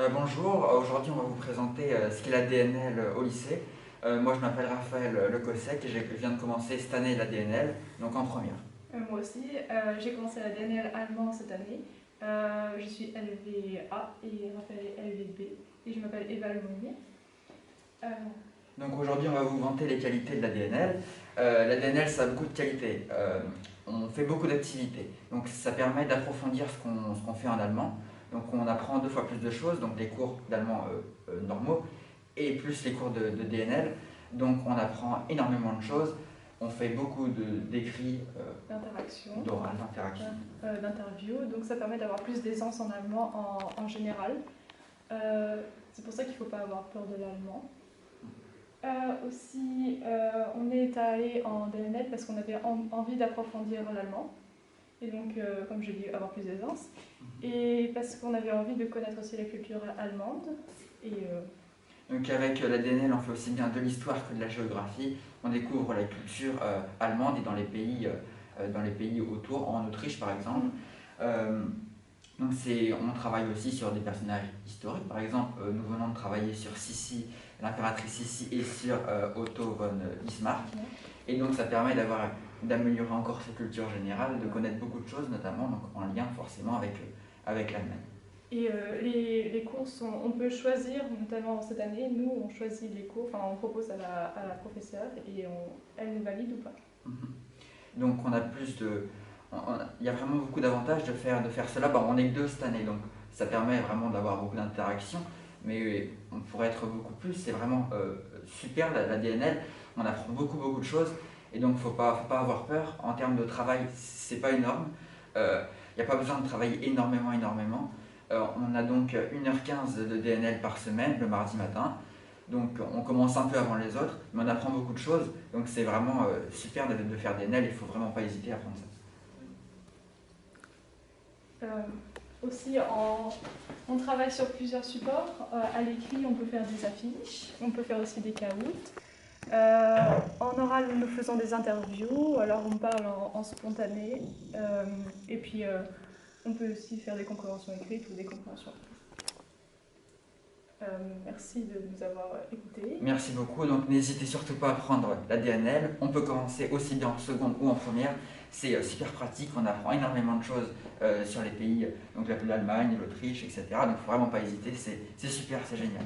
Bonjour, aujourd'hui on va vous présenter ce qu'est la DNL au lycée. Moi je m'appelle Raphaël Lecossec et je viens de commencer cette année la DNL, donc en première. Moi aussi, j'ai commencé la DNL allemand cette année. Je suis LV1 et Raphaël est LV2 et je m'appelle Eva Lemonnier. Donc aujourd'hui on va vous vanter les qualités de la DNL. La DNL ça a beaucoup de qualités. On fait beaucoup d'activités, donc ça permet d'approfondir ce qu'on fait en allemand. Donc on apprend 2 fois plus de choses, donc les cours d'allemand normaux et plus les cours de DNL. Donc on apprend énormément de choses. On fait beaucoup d'écrits, D'interaction, d'oral, d'interaction. d'interview, donc ça permet d'avoir plus d'aisance en allemand en général. C'est pour ça qu'il ne faut pas avoir peur de l'allemand. Aussi, on est allé en DNL parce qu'on avait envie d'approfondir l'allemand. Et donc, comme je dis, avoir plus d'aisance. Et parce qu'on avait envie de connaître aussi la culture allemande. Donc avec la DNL, on fait aussi bien de l'histoire que de la géographie. On découvre la culture allemande et dans les pays autour, en Autriche par exemple. Donc on travaille aussi sur des personnages historiques. Par exemple, nous venons de travailler sur Sissi, l'impératrice Sissi, et sur Otto von Bismarck. Et donc ça permet d'améliorer encore sa culture générale, de connaître beaucoup de choses, notamment donc, en lien forcément avec l'Allemagne. Et les cours on peut choisir, notamment cette année, nous on choisit les cours, enfin on propose à la professeure et elle nous valide ou pas. Donc on a il y a vraiment beaucoup d'avantages de faire cela. Bon, on est que 2 cette année, donc ça permet vraiment d'avoir beaucoup d'interactions, mais on pourrait être beaucoup plus. C'est vraiment super la DNL, on apprend beaucoup de choses, et donc faut pas avoir peur. En termes de travail, c'est pas énorme, il n'y a pas besoin de travailler énormément. On a donc 1h15 de DNL par semaine, le mardi matin. Donc on commence un peu avant les autres, mais on apprend beaucoup de choses. Donc c'est vraiment super de faire DNL, il ne faut vraiment pas hésiter à apprendre ça. Aussi, on travaille sur plusieurs supports. À l'écrit, on peut faire des affiches, on peut faire aussi des caoutes. En oral, nous faisons des interviews, alors on parle en spontané. Et puis, on peut aussi faire des compréhensions écrites ou des compréhensions. Merci de nous avoir écoutés. Merci beaucoup, donc n'hésitez surtout pas à prendre la DNL. On peut commencer aussi bien en seconde ou en première. C'est super pratique, on apprend énormément de choses sur les pays, donc l'Allemagne, l'Autriche, etc. Donc il ne faut vraiment pas hésiter, c'est super, c'est génial.